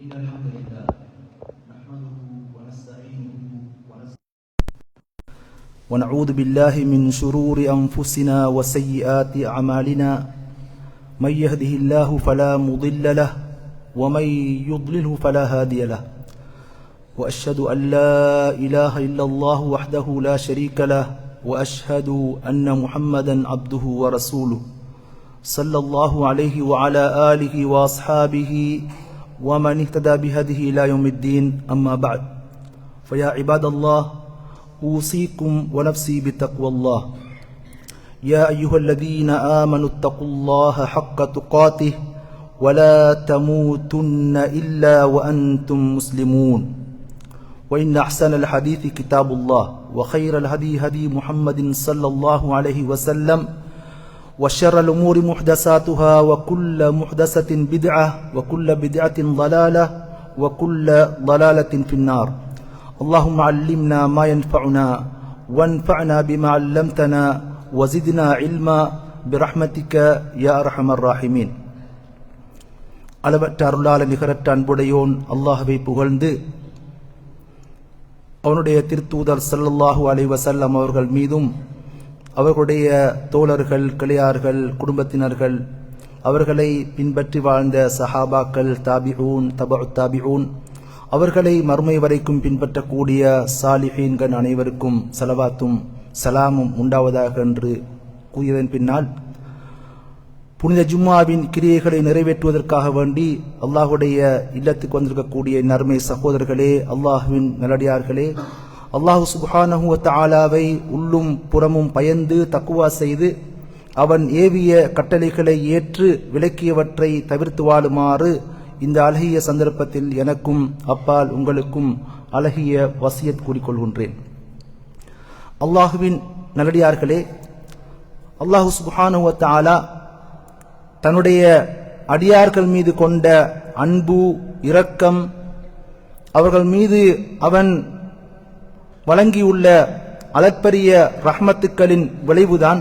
إن الحمد لله نحمده ونستعينه ونعوذ بالله من شرور أنفسنا وسيئات أعمالنا من يهده الله فلا مضل له ومن يضلله فلا هادي له وأشهد أن لا إله إلا الله وحده لا شريك له وأشهد أن محمدا عبده ورسوله صلى الله عليه وعلى آله وأصحابه ومن اهتدى بهديه إلى يوم الدين أما بعد فيا عباد الله أوصيكم ونفسي بتقوى الله يا أيها الذين آمنوا اتقوا الله حق تقاته ولا تموتن إلا وأنتم مسلمون وإن أحسن الحديث كتاب الله وخير الهدي هدي محمد صلى الله عليه وسلم وشر الأمور محدثاتها وكل محدثة بدعة وكل بدعة ضلالة وكل ضلالة في النار اللهم علمنا ما ينفعنا وانفعنا بما علمتنا وزدنا علما برحمتك يا أرحم الراحمين அளவற்ற அருளாளன் நிகரற்ற அன்புடையோன் அல்லாஹ்வை புகழ்ந்து அவனுடைய திருத்தூதர் ஸல்லல்லாஹு அலைஹி வஸல்லம் அவர்கள் மீதும் அவர்களுடைய தோழர்கள் கிளையார்கள் குடும்பத்தினர்கள் அவர்களை பின்பற்றி வாழ்ந்த சஹாபாக்கள் தாபிஊன் தபஉ தாபிஊன் அவர்களை மறுமை வரைக்கும் பின்பற்றக்கூடிய சாலிஹீன்கள் அனைவருக்கும் ஸலவாத்தும் சலாமும் உண்டாவதாக என்று கூறியதன் பின்னால் புனித ஜும்மாவின் கிரியைகளை நிறைவேற்றுவதற்காக வேண்டி அல்லாஹுடைய இல்லத்துக்கு வந்திருக்கக்கூடிய நறுமை சகோதரர்களே, அல்லாஹுவின் நல்லடியார்களே, அல்லாஹு சுப்ஹானஹு வ தஆலாவை உள்ளும் புறமும் பயந்து தக்குவா செய்து அவன் ஏவிய கட்டளைகளை ஏற்று விலக்கியவற்றை தவிர்த்து வாழுமாறு இந்த அழகிய சந்தர்ப்பத்தில் எனக்கும் அப்பால் உங்களுக்கும் அழகிய வசியத் கூறிக்கொள்கின்றேன். அல்லாஹுவின் நல்லடியார்களே, அல்லாஹு சுப்ஹானஹு வ தஆலா தன்னுடைய அடியார்கள் மீது கொண்ட அன்பு இரக்கம், அவர்கள் மீது அவன் வழங்கியுள்ள அளப்பரிய ரஹ்மத்துக்களின் விளைவுதான்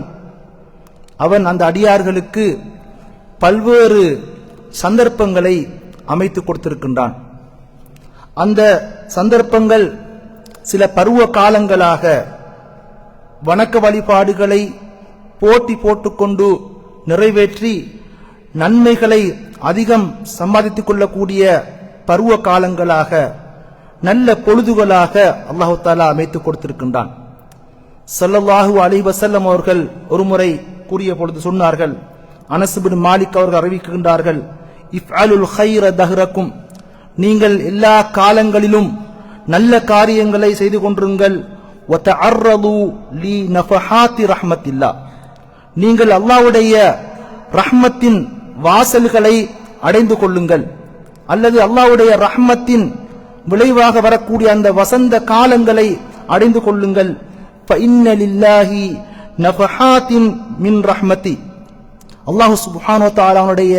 அவன் அந்த அடியார்களுக்கு பல்வேறு சந்தர்ப்பங்களை அமைத்து கொடுத்திருக்கின்றான். அந்த சந்தர்ப்பங்கள் சில பருவ காலங்களாக வணக்க வழிபாடுகளை போட்டி போட்டுக்கொண்டு நிறைவேற்றி நன்மைகளை அதிகம் சம்பாதித்துக் கொள்ளக்கூடிய பருவ காலங்களாக நல்ல பொழுதுகளாக அல்லாஹு தஆலா அமைத்து கொடுத்திருக்கின்றான். ஸல்லல்லாஹு அலைஹி வஸல்லம் அவர்கள் ஒருமுறை கூறிய பொழுது சொன்னார்கள், அனஸ் இப்னு மாலிக் அவர்கள் அறிவிக்கின்றார்கள், இஃஅலுல் கைர தஹ்ரக்கும், நீங்கள் எல்லா காலங்களிலும் நல்ல காரியங்களை செய்து கொண்டிருங்கள். வதஅர்ரது லி நஃபஹாத்தி ரஹ்மத்தில்லாஹ், நீங்கள் அல்லாஹ்வுடைய ரஹ்மத்தின் வாசல்களை அடைந்து கொள்ளுங்கள், அல்லது அல்லாஹ்வுடைய ரஹ்மத்தின் விளைவாக வரக்கூடிய அந்த வசந்த காலங்களை அடைந்து கொள்ளுங்கள். ஃபஇன்ன லில்லாஹி நஃபஹாத்தின் மின் ரஹ்மதி, அல்லாஹ் சுப்ஹானஹு வ தஆலாவுடைய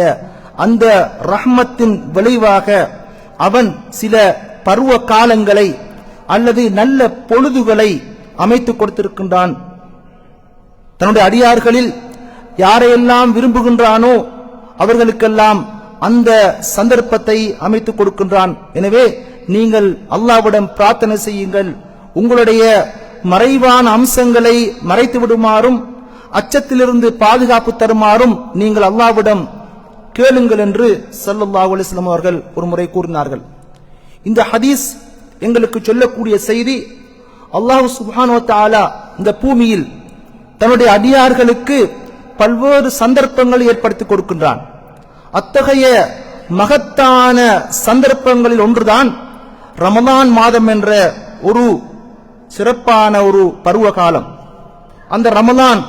அந்த ரஹ்மத்தின் விளைவாக அவன் சில பருவ காலங்களை அல்லது நல்ல பொழுதுகளை அமைத்து கொடுத்திருக்கின்றான். தன்னுடைய அடியார்களில் யாரையெல்லாம் விரும்புகின்றானோ அவர்களுக்கெல்லாம் அந்த சந்தர்ப்பத்தை அமைத்து கொடுக்கின்றான். எனவே நீங்கள் அல்லாஹ்விடம் பிரார்த்தனை செய்யுங்கள், உங்களுடைய மறைவான அம்சங்களை மறைத்து விடுமாறும் அச்சத்திலிருந்து பாதுகாப்பு தருமாறும் நீங்கள் அல்லாஹ்விடம் கேளுங்கள் என்று ஸல்லல்லாஹு அலைஹி வஸல்லம் அவர்கள் ஒரு முறை கூறினார்கள். இந்த ஹதீஸ் எங்களுக்கு சொல்லக்கூடிய செய்தி, அல்லாஹ் சுப்ஹானஹு வ தஆலா இந்த பூமியில் தன்னுடைய அடியார்களுக்கு பல்வேறு சந்தர்ப்பங்களை ஏற்படுத்தி கொடுக்கின்றான். அத்தகைய மகத்தான சந்தர்ப்பங்களில் ஒன்றுதான் ரமலான் மாதம் என்ற ஒரு சிறப்பான ஒரு பருவ காலம். அந்த ரமலான்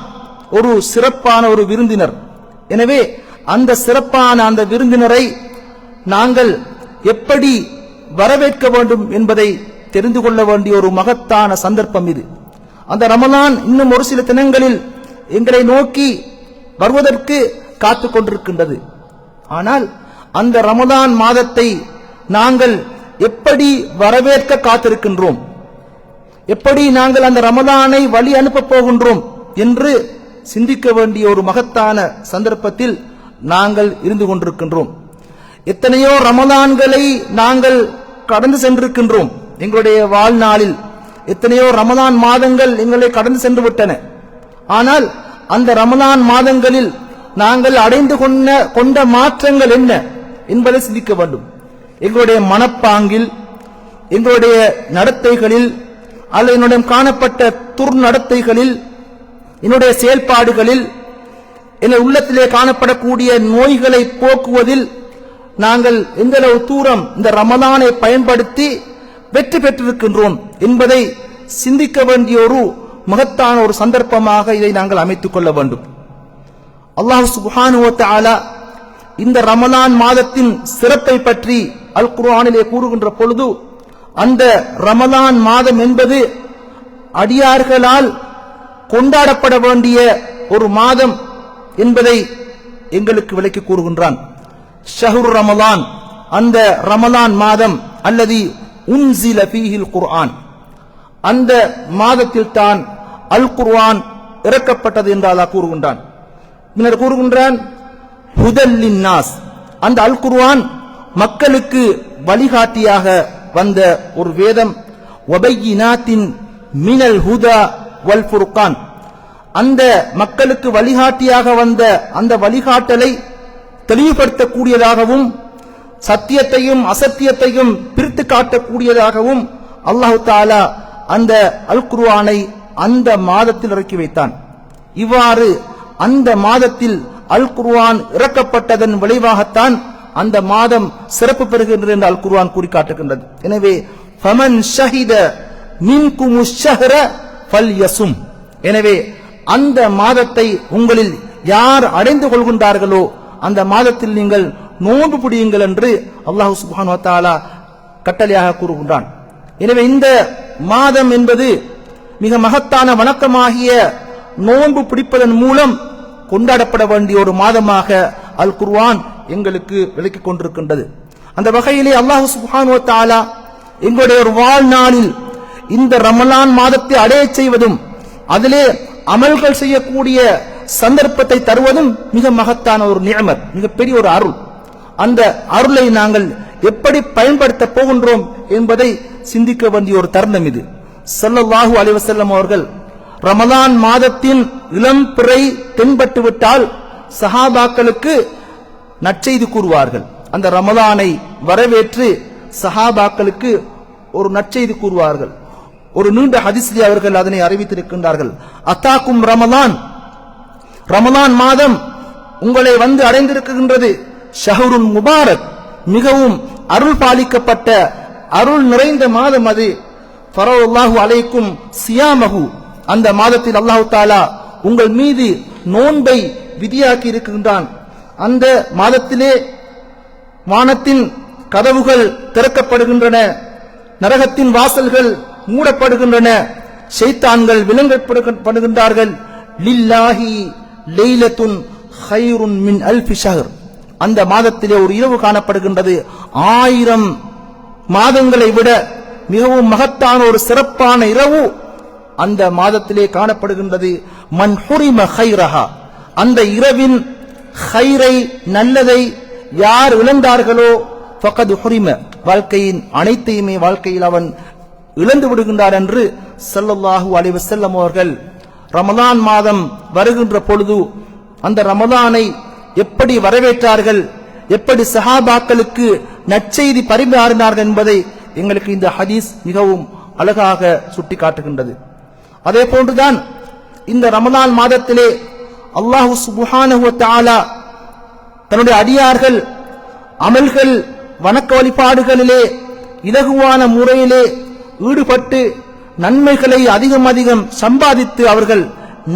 ஒரு சிறப்பான ஒரு விருந்தினர். எனவே அந்த சிறப்பான அந்த விருந்தினரை நாங்கள் எப்படி வரவேற்க வேண்டும் என்பதை தெரிந்து கொள்ள வேண்டிய ஒரு மகத்தான சந்தர்ப்பம் இது. அந்த ரமலான் இன்னும் ஒரு சில தினங்களில் எங்களை நோக்கி வருவதற்கு காத்துக் கொண்டிருக்கின்றது. ஆனால் அந்த ரமலான் மாதத்தை நாங்கள் எப்படி வரவேற்க காத்திருக்கின்றோம், எப்படி நாங்கள் அந்த ரமலானை வழி அனுப்பப் போகின்றோம் என்று சிந்திக்க வேண்டிய ஒரு மகத்தான சந்தர்ப்பத்தில் நாங்கள் இருந்து கொண்டிருக்கின்றோம். எத்தனையோ ரமலான்களை நாங்கள் கடந்து சென்றிருக்கின்றோம். எங்களுடைய வாழ்நாளில் எத்தனையோ ரமலான் மாதங்கள் எங்களை கடந்து சென்று விட்டன. ஆனால் அந்த ரமலான் மாதங்களில் நாங்கள் அடைந்து கொண்ட மாற்றங்கள் என்ன என்பதை சிந்திக்க வேண்டும். எங்களுடைய மனப்பாங்கில், எங்களுடைய நடத்தைகளில், அல்லது என்னுடைய காணப்பட்ட துர்நடத்தைகளில், என்னுடைய செயல்பாடுகளில், என் உள்ளத்திலே காணப்படக்கூடிய நோய்களை போக்குவதில் நாங்கள் எந்தளவு தூரம் இந்த ரமலானை பயன்படுத்தி வெற்றி பெற்றிருக்கின்றோம் என்பதை சிந்திக்க வேண்டிய ஒரு மகத்தான ஒரு சந்தர்ப்பமாக இதை நாங்கள் அமைத்துக் கொள்ள வேண்டும். அல்லாஹ் சுப்ஹானஹு வ தஆலா இந்த ரமலான் மாதத்தின் சிறப்பை பற்றி அல் குர்ஆனிலே கூறுகின்ற பொழுது, அந்த ரமலான் மாதம் என்பது அடியார்களால் கொண்டாடப்பட வேண்டிய ஒரு மாதம் என்பதை எங்களுக்கு விளக்கி கூறுகின்றான். ஷஹ்ரு ரமலான், அந்த ரமலான் மாதம், அல்லதி உன்சில ஃபீஹில் குர்ஆன், அந்த மாதத்தில் தான் அல் குர்ஆன் இறக்கப்பட்டது என்று அல்லாஹ் கூறுகின்றான். பின்னர் கூறுகின்றான் ஹுதல் லின்னாஸ், அந்த அல் குர்ஆன் மக்களுக்கு வழிகாட்டியாக வந்த ஒரு வேதம். வபையினாத்தின் மினல் ஹுதா வல் ஃபுர்கான், அந்த மக்களுக்கு வழிகாட்டியாக வந்த அந்த வழிகாட்டலை தெளிவுபடுத்தக்கூடியதாகவும் சத்தியத்தையும் அசத்தியத்தையும் பிரித்து காட்டக்கூடியதாகவும் அல்லாஹு தஆலா அந்த அல் குர்ஆனை அந்த மாதத்தில் இறக்கி வைத்தான். இவ்வாறு அந்த மாதத்தில் அல் குர்ஆன் இறக்கப்பட்டதன் விளைவாகத்தான் அந்த மாதம் சிறப்பு பெறுகின்றது என்று அல் குர்ஆன் கூறி காட்டுகின்றது. எனவே ஃபமன் ஷஹித மின்குமுஷ் ஷஹ்ர ஃபல்யஸும், எனவே அந்த மாதத்தை உங்களில் யார் அடைந்து கொள்கின்றார்களோ அந்த மாதத்தில் நீங்கள் நோன்பு பிடியுங்கள் என்று அல்லாஹ் சுப்ஹானஹு வ தஆலா கட்டளையாக கூறுகின்றான். எனவே இந்த மாதம் என்பது மிக மகத்தான வணக்கமாகிய நோன்பு பிடிப்பதன் மூலம் கொண்டாடப்பட வேண்டிய ஒரு மாதமாக அல் குர்ஆன் எங்களுக்கு விளக்கிக் கொண்டிருக்கின்றது. அந்த வகையிலே அல்லாஹ் சுப்ஹானஹு வ தஆலா எங்களுடைய ஒரு வாழ்நாளில் இந்த ரமலான் மாதத்தை அடைய செய்வதும் அதிலே அமல்கள் செய்யக்கூடிய சந்தர்ப்பத்தை தருவதும் மிக மகத்தான ஒரு நிஅமத், மிகப்பெரிய ஒரு அருள். அந்த அருளை நாங்கள் எப்படி பயன்படுத்த போகின்றோம் என்பதை சிந்திக்க வேண்டிய ஒரு தருணம் இது. ஸல்லல்லாஹு அலைஹி வஸல்லம் அவர்கள் ரமலான் மாதத்தின் இளம் பிறை தென்பட்டு விட்டால் சஹாபாக்களுக்கு நற்செய்தி கூறுவார்கள். அந்த ரமலானை வரவேற்று சஹாபாக்களுக்கு ஒரு நற்செய்தி கூறுவார்கள். ஒரு நீண்ட ஹதீஸிலே அவர்கள் அதனை அறிவித்திருக்கின்றார்கள். அத்தாக்கும் ரமலான், ரமலான் மாதம் உங்களை வந்து அடைந்திருக்கின்றது. ஷஹ்ருன் முபாரக், மிகவும் அருள் பாலிக்கப்பட்ட அருள் நிறைந்த மாதம் அது. ஃபரல்லாஹு அலைக்கும் சியாமஹு, அந்த மாதத்தில் அல்லாஹ் தஆலா உங்கள் மீது நோன்பை விதியாக்கி இருக்கின்றான். அந்த மாதத்திலே வானத்தின் கதவுகள் திறக்கப்படுகின்றன, நரகத்தின் வாசல்கள் மூடப்படுகின்றன, ஷைத்தான்கள் விலங்கப்படுகின்றார்கள். லில்லாஹி லைலத்துன் கைருன் மின் அல்ஃபி ஷஹர், அந்த மாதத்திலே ஒரு இரவு காணப்படுகின்றது 1000 மாதங்களை விட மிகவும் மகத்தான ஒரு சிறப்பான இரவு அந்த மாதத்திலே காணப்படுகின்றது. மன் ஹுரிம கைரஹா, அந்த இரவின் கைரை, நல்லதை யார் இழந்தார்களோ ஃபகத் ஹுரிம, வாழ்க்கையின் அனைத்தையுமே வாழ்க்கையில் அவன் இழந்து விடுகின்றார் என்று ஸல்லல்லாஹு அலைஹி வஸல்லம் அவர்கள் ரமலான் மாதம் வருகின்ற பொழுது அந்த ரமலானை எப்படி வரவேற்றார்கள், எப்படி சஹாபாக்களுக்கு நற்செய்தி பரிமாறினார்கள் என்பதை எங்களுக்கு இந்த ஹதீஸ் மிகவும் அழகாக சுட்டிக்காட்டுகின்றது. அதே போன்றுதான் இந்த ரமலான் மாதத்திலே அல்லாஹ் சுப்ஹானஹு வ தஆலா தன்னுடைய அடியார்கள் அமல்கள் வணக்க வழிபாடுகளிலே இலகுவான முறையிலே ஈடுபட்டு நன்மைகளை அதிகம் அதிகம் சம்பாதித்து அவர்கள்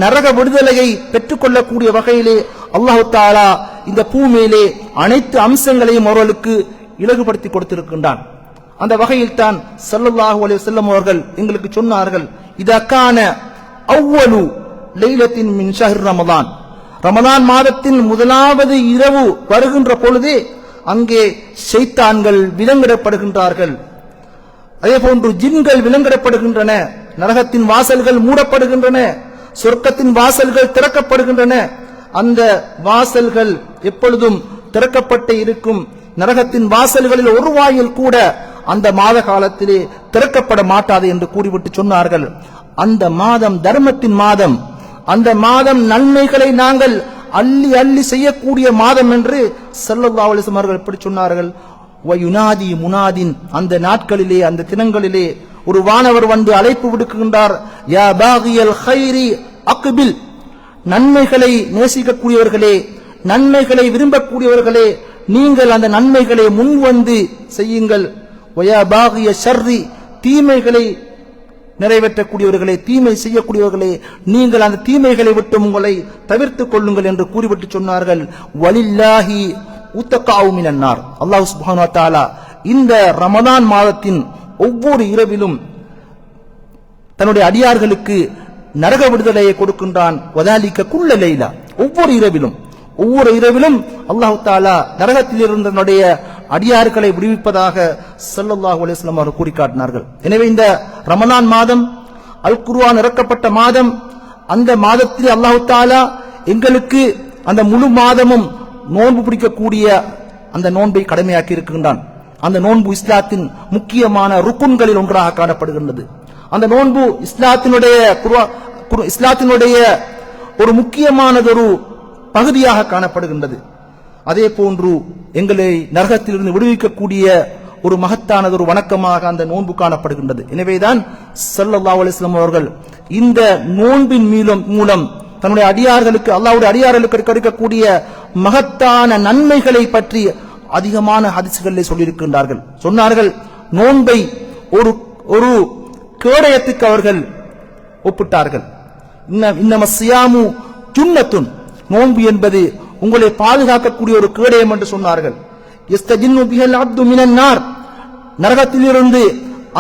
நரக விடுதலையை பெற்றுக் கொள்ளக்கூடிய வகையிலே அல்லாஹ் தஆலா இந்த பூமியிலே அனைத்து அம்சங்களையும் அவர்களுக்கு இலகுபடுத்தி கொடுத்திருக்கின்றான். அந்த வகையில் தான் ஸல்லல்லாஹு அலைஹி வஸல்லம் அவர்கள் எங்களுக்கு சொன்னார்கள், இதா கான அவ்வலு லைலத்தின் மின் ஷஹ்ர் ரமலான், ரமலான் மாதத்தின் முதலாவது இரவு வருகின்ற பொழுதே அங்கே ஷைத்தான்கள் விலங்கிடப்படுகின்றார்கள், அதே போன்று ஜின்கள் விலங்கிடப்படுகின்றன, நரகத்தின் வாசல்கள் மூடப்படுகின்றன, சொர்க்கத்தின் வாசல்கள் திறக்கப்படுகின்றன. அந்த வாசல்கள் எப்பொழுதும் திறக்கப்பட்டு இருக்கும். நரகத்தின் வாசல்களில் ஒரு வாயில் கூட அந்த மாத காலத்திலே திறக்கப்பட மாட்டாது என்று கூறிவிட்டு சொன்னார்கள். அந்த மாதம் தர்மத்தின் மாதம், அந்த மாதம் நன்மைகளை நாங்கள் அள்ளி அள்ளி செய்யக்கூடிய மாதம் என்று ஸல்லல்லாஹு அலைஹி வஸல்லம் அவர்கள் எப்படி சொன்னார்கள். வயுனாதி முனாதின், அந்த நாட்களிலே அந்த தினங்களிலே ஒரு வானவர் வந்து அழைப்பு விடுக்கின்றார். யா பாகியல் கைரி அக்பில், நன்மைகளை நேசிக்கக்கூடியவர்களே, நன்மைகளை விரும்பக்கூடியவர்களே, நீங்கள் அந்த நன்மைகளை முன் வந்து செய்யுங்கள். வயா பாகிய ஷர்ரி, தீமைகளை நிறைவேற்றக்கூடியவர்களே, தீமை செய்யக்கூடியவர்களே, நீங்கள் அந்த தீமைகளை விட்டு உங்களை தவிர்த்துக் கொள்ளுங்கள் என்று கூறிவிட்டு சொன்னார்கள். வலில்லாஹி உத்தகாஉ மினன்னார், அல்லாஹ் சுப்ஹானஹு வ தஆலா இந்த ரமதான் மாதத்தின் ஒவ்வொரு இரவிலும் தன்னுடைய அடியார்களுக்கு நரக விடுதலையை கொடுக்கின்றான். வதாலிக குல்ல லைலா, ஒவ்வொரு இரவிலும் அல்லாஹ் தஆலா நரகத்தில் இருந்த தன்னுடைய அடியார்களை விடுவிப்பதாக ஸல்லல்லாஹு அலைஹி வஸல்லம் அவர்கள் கூறி காட்டினார்கள். எனவே இந்த ரமலான் மாதம் அல் குர்ஆன் இறக்கப்பட்ட மாதம். அந்த மாதத்தில் அல்லாஹ் தஆலா எங்களுக்கு அந்த முழு மாதமும் நோன்பு பிடிக்கக்கூடிய அந்த நோன்பை கடமையாக்கி இருக்கின்றான். அந்த நோன்பு இஸ்லாத்தின் முக்கியமான ருக்குன்களில் ஒன்றாக காணப்படுகின்றது. அந்த நோன்பு இஸ்லாத்தினுடைய ஒரு முக்கியமானதொரு பகுதியாக காணப்படுகின்றது. அதே போன்று எங்களை நரகத்திலிருந்து விடுவிக்கக்கூடிய ஒரு மகத்தானதொரு வணக்கமாக அந்த நோன்பு காணப்படுகின்றது. எனவேதான் ஸல்லல்லாஹு அலைஹி வஸல்லம் அவர்கள் இந்த நோன்பின் மூலம் தன்னுடைய அடியார்களுக்கு, அல்லாஹ்வுடைய அடியார்களுக்கு கிடைக்கக்கூடிய மகத்தான நன்மைகளை பற்றி அதிகமான ஹதீஸ்களிலே சொல்லியிருக்கின்றார்கள். சொன்னார்கள், நோன்பை ஒரு கேடயத்துக்கு அவர்கள் ஒப்பிட்டார்கள். இன்னம ஸியாமு ஜுன்னத்துன், நோன்பு என்பது உங்களை பாதுகாக்கக்கூடிய ஒரு கேடயம் என்று சொன்னார்கள். யஸ்தஜின்னு பிஹல் அப்து மினன் நார், நரகத்திலிருந்து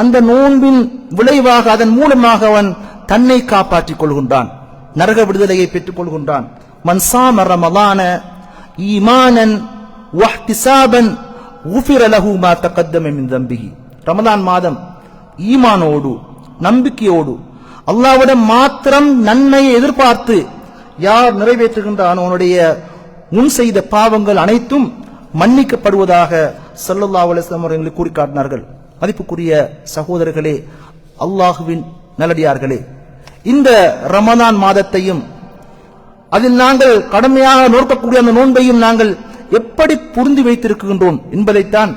அந்த நோன்பின் விளைவாக அதன் மூலமாக அவன் தன்னை காப்பாற்றிக் கொள்கின்றான், நரக விடுதலையை பெற்றுக் கொள்கின்றான். மன் ஸாம ரமலான ஈமானன் வஹ்திஸாபன் குஃபிர லஹு மா தகத்தம மின் தம்பிஹி, ரமலான் மாதம் ஈமானோடு நம்பிக்கையோடு அல்லாஹ்விடம் மாத்திரம் நன்மையை எதிர்பார்த்து யார் நிறைவேற்றுகின்றான் அவனுடைய முன் செய்த பாவங்கள் அனைத்தும் மன்னிக்கப்படுவதாக ஸல்லல்லாஹு அலைஹி வஸல்லம் அவர்கள் கூறி காட்டினார்கள். மதிப்புக்குரிய சகோதரர்களே, அல்லாஹுவின் நல்லடியார்களே, இந்த ரமலான் மாதத்தையும் அதில் நாங்கள் கடமையாக நோக்கக்கூடிய அந்த நோன்பையும் நாங்கள் எப்படி புரிந்து வைத்திருக்கின்றோம் என்பதைத்தான்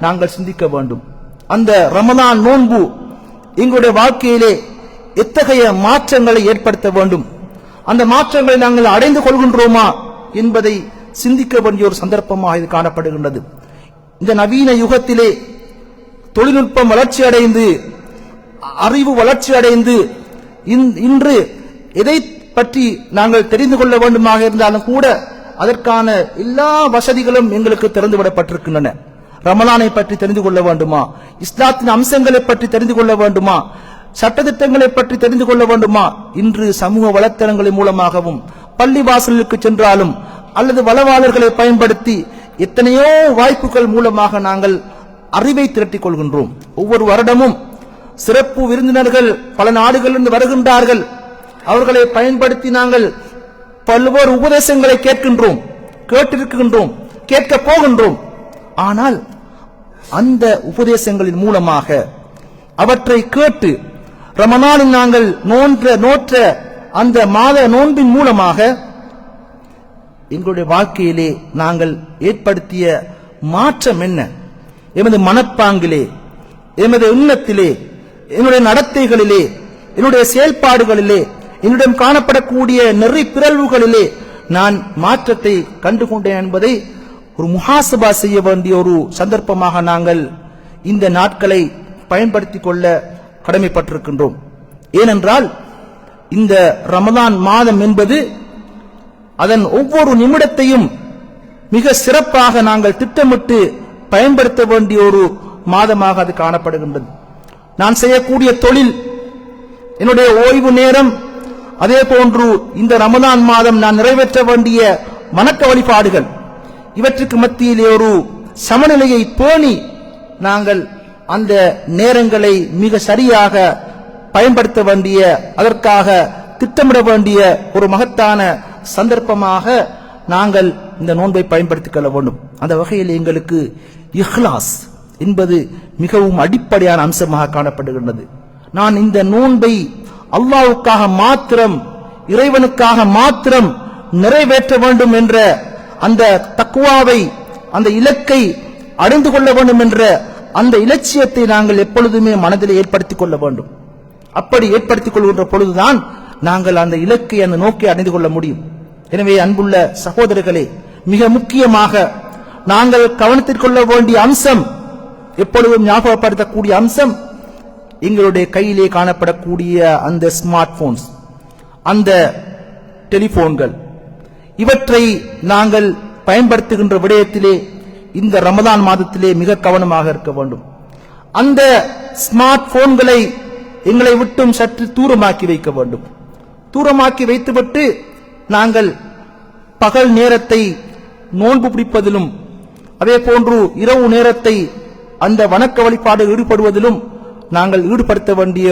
நாங்கள் சிந்திக்க வேண்டும். அந்த ரமலான் நோன்பு எங்களுடைய வாழ்க்கையிலே எத்தகைய மாற்றங்களை ஏற்படுத்த வேண்டும், அந்த மாற்றங்களை நாங்கள் அடைந்து கொள்கின்றோமா என்பதை சிந்திக்க வேண்டிய ஒரு சந்தர்ப்பமாக இது காணப்படுகின்றது. இந்த நவீன யுகத்திலே தொழில்நுட்பம் வளர்ச்சி அடைந்து, அறிவு வளர்ச்சி அடைந்து, இன்று எதை பற்றி நாங்கள் தெரிந்து கொள்ள வேண்டுமாக இருந்தாலும் கூட அதற்கான எல்லா வசதிகளும் எங்களுக்கு திறந்துவிடப்பட்டிருக்கின்றன. ரமலானை பற்றி தெரிந்து கொள்ள வேண்டுமா, இஸ்லாத்தின் அம்சங்களை பற்றி தெரிந்து கொள்ள வேண்டுமா, சட்டத்திட்டங்களை பற்றி தெரிந்து கொள்ள வேண்டுமா, இன்று சமூக வலைத்தளங்களின் மூலமாகவும் பள்ளி வாசலுக்கு சென்றாலும் அல்லது வளவாளர்களை பயன்படுத்தி எத்தனையோ வாய்ப்புகள் மூலமாக நாங்கள் அறிவை திரட்டிக் கொள்கின்றோம். ஒவ்வொரு வருடமும் சிறப்பு விருந்தினர்கள் பல நாடுகளிலிருந்து வருகின்றார்கள். அவர்களை பயன்படுத்தி நாங்கள் பல்வேறு உபதேசங்களை கேட்டிருக்கின்றோம், கேட்கப் போகின்றோம். ஆனால் அந்த உபதேசங்களின் மூலமாக அவற்றை கேட்டு ரமலானில் நாங்கள் நோற்ற அந்த மாத நோன்பின் மூலமாக எங்களுடைய வாழ்க்கையிலே நாங்கள் ஏற்படுத்திய மாற்றம் என்ன? எமது மனப்பாங்கிலே, எமது எண்ணத்திலே, என்னுடைய நடத்தைகளிலே, என்னுடைய செயல்பாடுகளிலே, என்னிடம் காணப்படக்கூடிய நெறி பிறழ்வுகளிலே நான் மாற்றத்தை கண்டுகொண்டேன் என்பதை ஒரு முஹாசபா செய்ய வேண்டிய ஒரு சந்தர்ப்பமாக நாங்கள் இந்த நாட்களை பயன்படுத்திக் கொள்ள கடமைப்பட்டிருக்கின்றோம். ஏனென்றால் இந்த ரமலான் மாதம் என்பது அதன் ஒவ்வொரு நிமிடத்தையும் மிக சிறப்பாக நாங்கள் திட்டமிட்டு பயன்படுத்த வேண்டிய ஒரு மாதமாக அது காணப்படுகின்றது. நான் செய்யக்கூடிய தொழில், என்னுடைய ஓய்வு நேரம், அதே போன்று இந்த ரமலான் மாதம் நான் நிறைவேற்ற வேண்டிய வணக்க வழிபாடுகள், இவற்றுக்கு மத்தியிலே ஒரு சமநிலையை பேணி நாங்கள் அந்த நேரங்களை மிக சரியாக பயன்படுத்த வேண்டிய, அதற்காக திட்டமிட வேண்டிய ஒரு மகத்தான சந்தர்ப்பமாக நாங்கள் இந்த நோன்பை பயன்படுத்திக் கொள்ள வேண்டும். அந்த வகையில் எங்களுக்கு இஹ்லாஸ் என்பது மிகவும் அடிப்படையான அம்சமாக காணப்படுகின்றது. நான் இந்த நோன்பை அல்லாஹ்வுக்காக மாத்திரம், இறைவனுக்காக மாத்திரம் நிறைவேற்ற வேண்டும் என்ற அந்த தக்வாவை, அந்த இலக்கை அடைந்து கொள்ள வேண்டும் என்ற அந்த இலட்சியத்தை நாங்கள் எப்பொழுதுமே மனதில் ஏற்படுத்திக் கொள்ள வேண்டும். அப்படி ஏற்படுத்திக் கொள்கின்ற பொழுதுதான் நாங்கள் அந்த இலக்கை, அந்த நோக்கை அடைந்து கொள்ள முடியும். எனவே அன்புள்ள சகோதரர்களே, மிக முக்கியமாக நாங்கள் கவனத்தில் கொள்ள வேண்டிய அம்சம், எப்பொழுதும் ஞாபகப்படுத்தக்கூடிய அம்சம், எங்களுடைய கையிலே காணப்படக்கூடிய அந்த ஸ்மார்ட் போன்ஸ், அந்த டெலிபோன்கள், இவற்றை நாங்கள் பயன்படுத்துகின்ற விடயத்திலே இந்த ரமதான் மாதத்திலே மிக கவனமாக இருக்க வேண்டும். அந்த ஸ்மார்ட் போன்களை எங்களை விட்டும் சற்று தூரமாக்கி வைக்க வேண்டும். தூரமாக்கி வைத்துவிட்டு நாங்கள் பகல் நேரத்தை நோன்பு பிடிப்பதிலும், அதே போன்று இரவு நேரத்தை அந்த வணக்க வழிபாடு ஈடுபடுவதிலும் நாங்கள் ஈடுபடுத்த வேண்டிய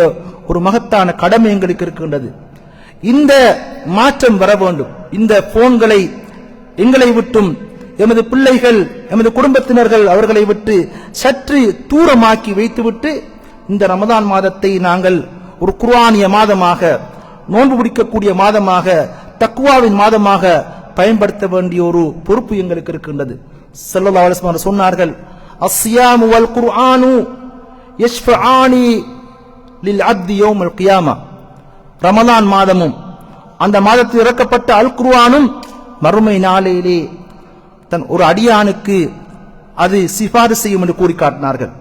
ஒரு மகத்தான கடமை எங்களுக்கு இருக்கின்றது. இந்த மாற்றம் வர வேண்டும். இந்த போன்களை எங்களை விட்டும், எமது பிள்ளைகள், எமது குடும்பத்தினர்கள் அவர்களை விட்டு சற்று தூரமாக்கி வைத்துவிட்டு இந்த ரமதான் மாதத்தை நாங்கள் ஒரு குர்ஆனிய மாதமாக, நோன்பு பிடிக்கக்கூடிய மாதமாக, தக்வாவின் மாதமாக பயன்படுத்த வேண்டிய ஒரு பொறுப்பு எங்களுக்கு இருக்கின்றது. ஸல்லல்லாஹு அலைஹி வஸல்லம் சொன்னார்கள், அஸ்ஸியாமு வல் குர்ஆனு யஷ்ஃபஆனி லில் அப்தி யௌமல் கியாமா. ரமலான் மாதமும் அந்த மாதத்தில் இறக்கப்பட்ட அல் குர்ஆனும் மறுமை நாளிலே தன் ஒரு அடியானுக்கு அது சிபாரிசு செய்யும் என்று கூறி காட்டினார்கள்.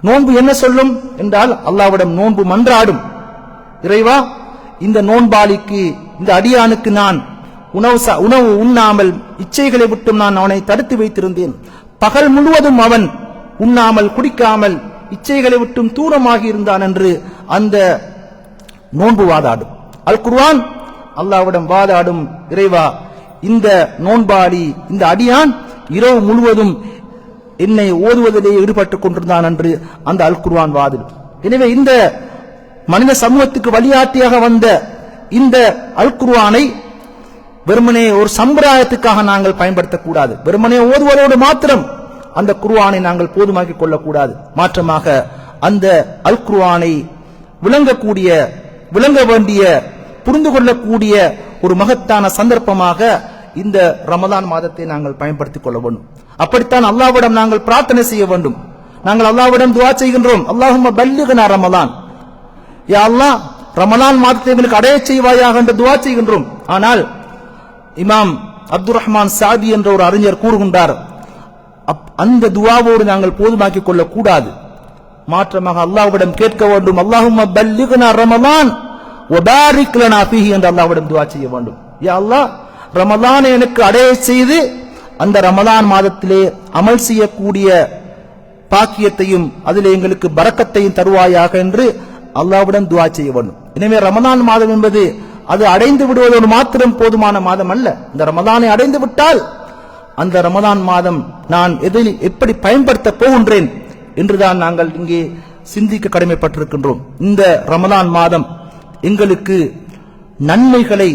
நோன்பு என்ன சொல்லும் என்றால், அல்லாஹ்விடம் நோன்பு மன்றாடும், இறைவா, இந்த நோன்பாளிக்கு, இந்த அடியானுக்கு நான் உணவு உண்ணாமல் இச்சைகளை விட்டும் நான் அவனை தடுத்து வைத்திருந்தேன். பகல் முழுவதும் அவன் உண்ணாமல் குடிக்காமல் இச்சைகளை விட்டும் தூரமாகி இருந்தான் என்று அந்த நோன்பு வாதாடும். அல் குர்ஆன் அல்லாஹ்விடம் வாதாடும், இறைவா, இந்த நோன்பாளி, இந்த அடியான் இரவு முழுவதும் என்னை ஓதுவதிலே ஈடுபட்டுக் கொண்டிருந்தான் என்று அந்த அல் குர்ஆன் வாதிடும். எனவே இந்த மனித சமூகத்துக்கு வழிகாட்டியாக வந்த இந்த அல் குர்ஆனை வெறுமனே ஒரு சம்பிரதாயத்துக்காக நாங்கள் பயன்படுத்தக்கூடாது. வெறுமனே ஓதுவதோடு மாத்திரம் அந்த குர்ஆனை நாங்கள் போதுமாக்கிக் கொள்ளக்கூடாது. மாற்றமாக அந்த அல் குர்ஆனை விளங்க வேண்டிய, புரிந்து கொள்ளக்கூடிய ஒரு மகத்தான சந்தர்ப்பமாக இந்த ரமதான் மாதத்தை நாங்கள் பயன்படுத்திக் கொள்ள வேண்டும். அப்படித்தான் அல்லாஹ்விடம் நாங்கள் பிரார்த்தனை செய்ய வேண்டும். நாங்கள் அல்லாஹ்விடம் துஆ செய்கின்றோம், அல்லாஹும்ம பல்லிக்னா ரமலான், யா அல்லாஹ், ரமலான் மாதத்தை எங்களுக்கு அடைய செய்வாயாக என்று துஆ செய்கின்றோம். ஆனால் இமாம் அப்துர் ரஹ்மான் சாதி என்ற ஒரு அறிஞர் கூறுகின்றார், அந்த துஆவோடு நாங்கள் போதுமாக்கிக் கொள்ள கூடாது. மாற்றமாக அல்லாஹ்விடம் கேட்க வேண்டும், அல்லாஹும்ம பல்லிக்னா ரமலான் வ பாரிக் லனா ஃபீஹி என்று அல்லாஹ்விடம் துஆ செய்ய வேண்டும். யா அல்லாஹ், ரமலானை எனக்கு அடைய செய்து அந்த ரமலான் மாதத்திலே அமல் செய்யக்கூடிய பாக்கியத்தையும் அதிலே எங்களுக்கு பரக்கத்தையும் தருவாயாக என்று அல்லாஹ்விடம் துஆ செய்ய வேண்டும். எனவே ரமலான் மாதம் என்பது அது அடைந்து விடுவதோடு மாத்திரம் போதுமான மாதம் அல்ல. இந்த ரமலானை அடைந்து விட்டால் அந்த ரமலான் மாதம் நான் எப்படி பயன்படுத்த போகின்றேன் என்றுதான் நாங்கள் இங்கே சிந்திக்க கடமைப்பட்டிருக்கின்றோம். இந்த ரமலான் மாதம் எங்களுக்கு நன்மைகளை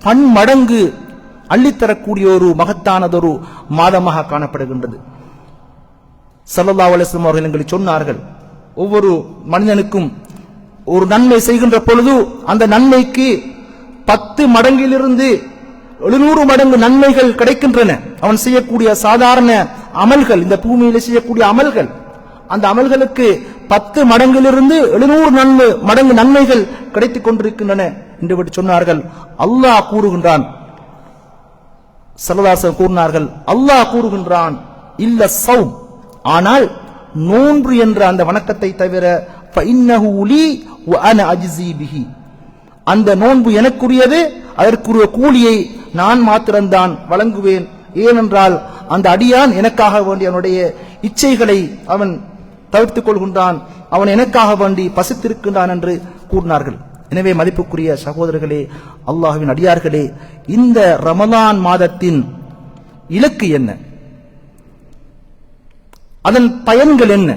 பன்மடங்கு அள்ளித்தரக்கூடிய ஒரு மகத்தானதொரு மாதமாக காணப்படுகின்றது. ஸல்லல்லாஹு அலைஹி வஸல்லம் அவர்கள் எங்களுக்கு சொன்னார்கள், ஒவ்வொரு மனிதனுக்கும் ஒரு நன்மை செய்கின்ற பொழுது அந்த நன்மைக்கு 10 மடங்கிலிருந்து 700 மடங்கு நன்மைகள் கிடைக்கின்றன. அவன் செய்யக்கூடிய சாதாரண அமல்கள், இந்த பூமியில் செய்யக்கூடிய அமல்கள், அந்த அமல்களுக்கு 10 மடங்கிலிருந்து 700 மடங்கு நன்மைகள் கிடைத்துக் கொண்டிருக்கின்றன என்று சொன்னார்கள். அல்லாஹ் கூறுகின்றான், ஸல்லல்லாஹு அலைஹி வஸல்லம் கூறினார்கள், அல்லாஹ் கூறுகின்றான், இல்ல ஸௌம், ஆனால் நோன்பு என்ற அந்த வணக்கத்தை தவிர ஃபஇன்னஹு லீ வ அன அஜ்ஸி பிஹி, அந்த நோன்பு எனக்குரியது, அதற்குரிய கூலியை நான் மாத்திரம்தான் வழங்குவேன். ஏனென்றால் அந்த அடியான் எனக்காக வேண்டி அவனுடைய இச்சைகளை அவன் தவிர்த்துக் கொள்கின்றான், அவன் எனக்காக வேண்டி பசித்திருக்கின்றான் என்று கூறினார்கள். எனவே மதிப்புக்குரிய சகோதரர்களே, அல்லாஹ்வின் அடியார்களே, இந்த ரமலான் மாதத்தின் இலக்கு என்ன, அதன் பயன்கள் என்ன,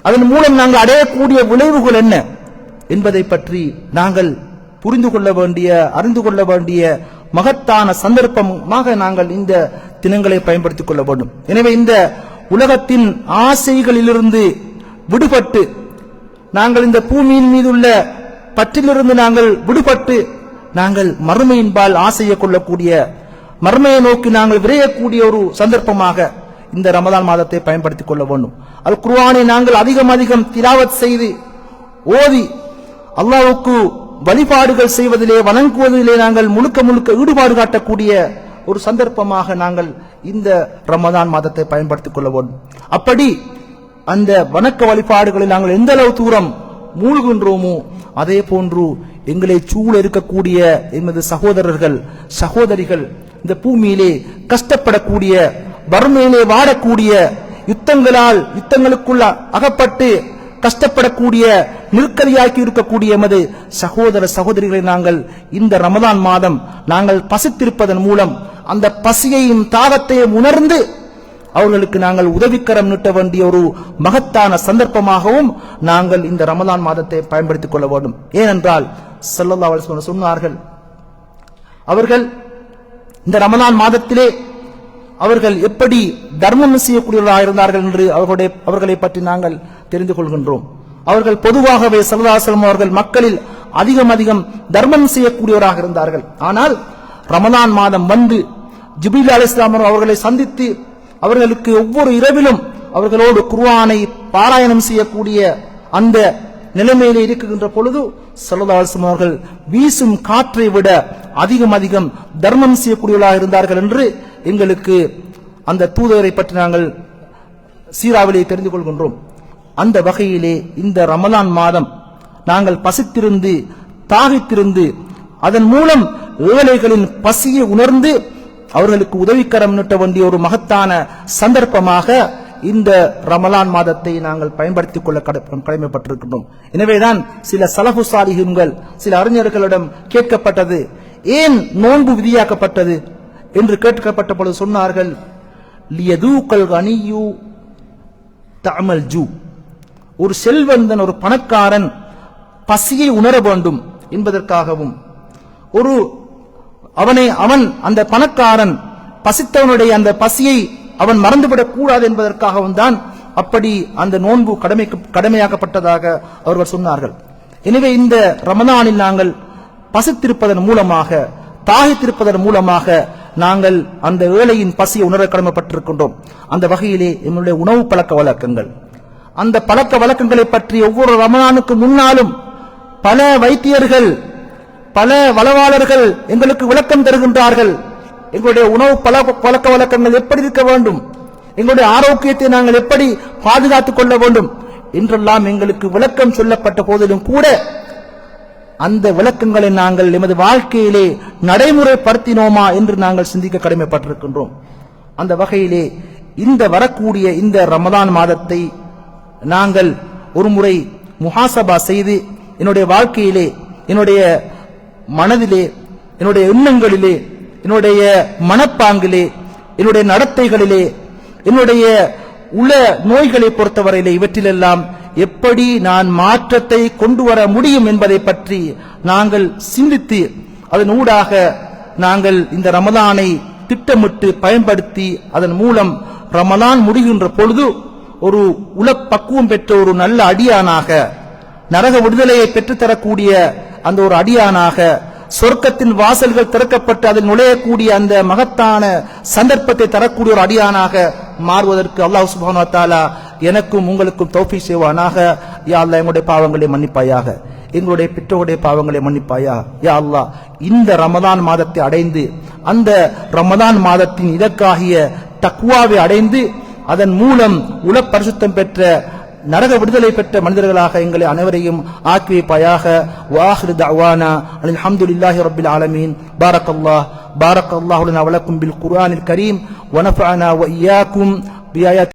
அதன் மூலம் நாங்கள் அடையக்கூடிய விளைவுகள் என்ன என்பதை பற்றி நாங்கள் புரிந்து கொள்ள வேண்டிய, அறிந்து கொள்ள வேண்டிய மகத்தான சந்தர்ப்பமாக நாங்கள் இந்த தினங்களை பயன்படுத்திக் கொள்ள வேண்டும். எனவே இந்த உலகத்தின் ஆசைகளிலிருந்து விடுபட்டு நாங்கள் இந்த பூமியின் மீது உள்ள பற்றிலிருந்து நாங்கள் விடுபட்டு நாங்கள் மறுமையின்பால் ஆசையை கொள்ளக்கூடிய, மறுமையை நோக்கி நாங்கள் விரையக்கூடிய ஒரு சந்தர்ப்பமாக இந்த ரமதான் மாதத்தை பயன்படுத்திக் கொள்ள வேண்டும். அல் குர்ஆனை நாங்கள் அதிகம் திலாவத் செய்து ஓதி அல்லாஹ்வுக்கு வழிபாடுகள் செய்வதிலே, வணங்குவதிலே நாங்கள் முழுக்க ஈடுபாடு காட்டக்கூடிய ஒரு சந்தர்ப்பமாக நாங்கள் இந்த ரமதான் மாதத்தை பயன்படுத்திக் கொள்ள வேண்டும். அப்படி அந்த வணக்க வழிபாடுகளில் நாங்கள் எந்த அளவு தூரம் மூழ்கின்றோமோ அதே போன்று எங்களை சூழ இருக்கக்கூடிய எமது சகோதரர்கள் சகோதரிகள், இந்த பூமியிலே கஷ்டப்படக்கூடிய, வறுமையிலே வாடக்கூடிய, யுத்தங்களுக்குள்ள அகப்பட்டு கஷ்டப்படக்கூடிய, நெருக்கடியாக்கி இருக்கக்கூடிய எமது சகோதர சகோதரிகளை நாங்கள் இந்த ரமதான் மாதம் நாங்கள் பசித்திருப்பதன் மூலம் அந்த பசியையும் தாகத்தையும் உணர்ந்து அவர்களுக்கு நாங்கள் உதவிக்கரம் நீட்ட வேண்டிய ஒரு மகத்தான சந்தர்ப்பமாகவும் நாங்கள் இந்த ரமதான் மாதத்தை பயன்படுத்திக் கொள்ள வேண்டும். ஏனென்றால் ஸல்லல்லாஹு அலைஹி வஸல்லம் சொன்னார்கள், அவர்கள் இந்த ரமதான் மாதத்திலே அவர்கள் எப்படி தர்மம் செய்யக்கூடியவர்களாக இருந்தார்கள் என்று அவர்களை பற்றி நாங்கள் தெரிந்து கொள்கின்றோம். அவர்கள் பொதுவாகவே ஸல்லல்லாஹு அலைஹி வஸல்லம் அவர்கள் மக்களில் அதிகம் தர்மம் செய்யக்கூடியவராக இருந்தார்கள். ஆனால் ரமதான் மாதம் வந்து ஜிப்ரீல் அலைஹிஸ்ஸலாம் அவர்களை சந்தித்து அவர்களுக்கு ஒவ்வொரு இரவிலும் அவர்களோடு குர்ஆனை பாராயணம் செய்யக்கூடிய அந்த நிலைமையிலே இருக்கின்ற பொழுது ஸல்லல்லாஹு அலைஹி வஸல்லம் அவர்கள் வீசும் காற்றை விட அதிகம் தர்மம் செய்யக்கூடியவர்களாக இருந்தார்கள் என்று எங்களுக்கு அந்த தூதரை பற்றி நாங்கள் சீராவிலே தெரிந்து கொள்கின்றோம். அந்த வகையிலே இந்த ரமலான் மாதம் நாங்கள் பசித்திருந்து தாகித்திருந்து அதன் மூலம் ஏழைகளின் பசியை உணர்ந்து அவர்களுக்கு உதவிக்கரம் நீட்ட வேண்டிய ஒரு மகத்தான சந்தர்ப்பமாக இந்த ரமலான் மாதத்தை நாங்கள் பயன்படுத்திக் கொள்ள கடமைப்பட்டிருக்கின்றோம். எனவேதான் சில சலஃபு சாலிஹீன்கள், சில அறிஞர்களிடம் கேட்கப்பட்டது, ஏன் நோன்பு விதியாக்கப்பட்டது என்று கேட்கப்பட்ட பொழுது சொன்னார்கள், லியதூகல் கனியு தஅமல் ஜூ, ஒரு செல்வந்தன், ஒரு பணக்காரன் பசியை உணர வேண்டும் என்பதற்காகவும், அவன் அந்த பணக்காரன் பசித்தவனுடைய அந்த பசியை அவன் மறந்துவிடக் கூடாது என்பதற்காகவும் தான் அப்படி அந்த நோன்பு கடமையாக்கப்பட்டதாக அவர்கள் சொன்னார்கள். எனவே இந்த ரமதானில் நாங்கள் பசித்திருப்பதன் மூலமாக, தாகித்திருப்பதன் மூலமாக நாங்கள் அந்த ஏழையின் பசியை உணர கடமைப்பட்டிருக்கின்றோம். அந்த வகையிலே என்னுடைய உணவு பழக்க வழக்கங்கள், அந்த பழக்க வழக்கங்களை பற்றி ஒவ்வொரு ரமதானுக்கு முன்னாலும் பல வைத்தியர்கள், பல வளவாளர்கள் எங்களுக்கு விளக்கம் தருகின்றார்கள். எங்களுடைய உணவு பழக்க வழக்கங்கள் எப்படி இருக்க வேண்டும், எங்களுடைய ஆரோக்கியத்தை நாங்கள் எப்படி பாதுகாத்துக் கொள்ள வேண்டும் என்றெல்லாம் எங்களுக்கு விளக்கம் சொல்லப்பட்ட போதிலும் கூட அந்த விளக்கங்களை நாங்கள் எமது வாழ்க்கையிலே நடைமுறைப்படுத்தினோமா என்று நாங்கள் சிந்திக்க கடமைப்பட்டிருக்கின்றோம். அந்த வகையிலே இந்த வரக்கூடிய இந்த ரமதான் மாதத்தை நாங்கள் ஒரு முறை முஹாசபா செய்து என்னுடைய வாழ்க்கையிலே, என்னுடைய மனதிலே, என்னுடைய எண்ணங்களிலே, என்னுடைய மனப்பாங்கிலே, என்னுடைய நடத்தைகளிலே, என்னுடைய உள நோய்களை பொறுத்தவரையிலே இவற்றிலெல்லாம் எப்படி நான் மாற்றத்தை கொண்டு வர முடியும் என்பதை பற்றி நாங்கள் சிந்தித்து அதன் ஊடாக நாங்கள் இந்த ரமலானை திட்டமிட்டு பயன்படுத்தி அதன் மூலம் ரமலான் முடிகின்ற பொழுது ஒரு உலப்பக்குவம் பெற்ற ஒரு நல்ல அடியானாக, நரக விடுதலையை பெற்றுத்தரக்கூடிய அந்த ஒரு அடியானாக, சொர்க்கத்தின் வாசல்கள் திறக்கப்பட்டு அதில் நுழையக்கூடிய அந்த மகத்தான சந்தர்ப்பத்தை தரக்கூடிய ஒரு அடியானாக மாறுவதற்கு அல்லாஹ் சுப்ஹானஹு வ தஆலா எனக்கும் உங்களுக்கும் தௌஃபீக் செய்வானாக. யா அல்லாஹ், எங்களுடைய பாவங்களை மன்னிப்பாயாக, எங்களுடைய பெற்றோருடைய பாவங்களை மன்னிப்பாயா. யா அல்லாஹ், இந்த ரமதான் மாதத்தை அடைந்து அந்த ரமதான் மாதத்தின் இதற்காகிய தக்வாவை அடைந்து அதன் மூலம் உல பரிசுத்தம் பெற்ற நரக விடுதலை பெற்ற மனிதர்களாக எங்களை அனைவரையும் ஆக்கி வைப்பாயாக. வாஹிரு தஅவானா அல்ஹம்துலில்லாஹி ரப்பில் ஆலமீன். பாரக்கல்லாஹு லனா வ லக்கும் பில் குர்ஆனில் கரீம் வ நஃபஅனா வ இய்யாக்கும் பிஆயாத்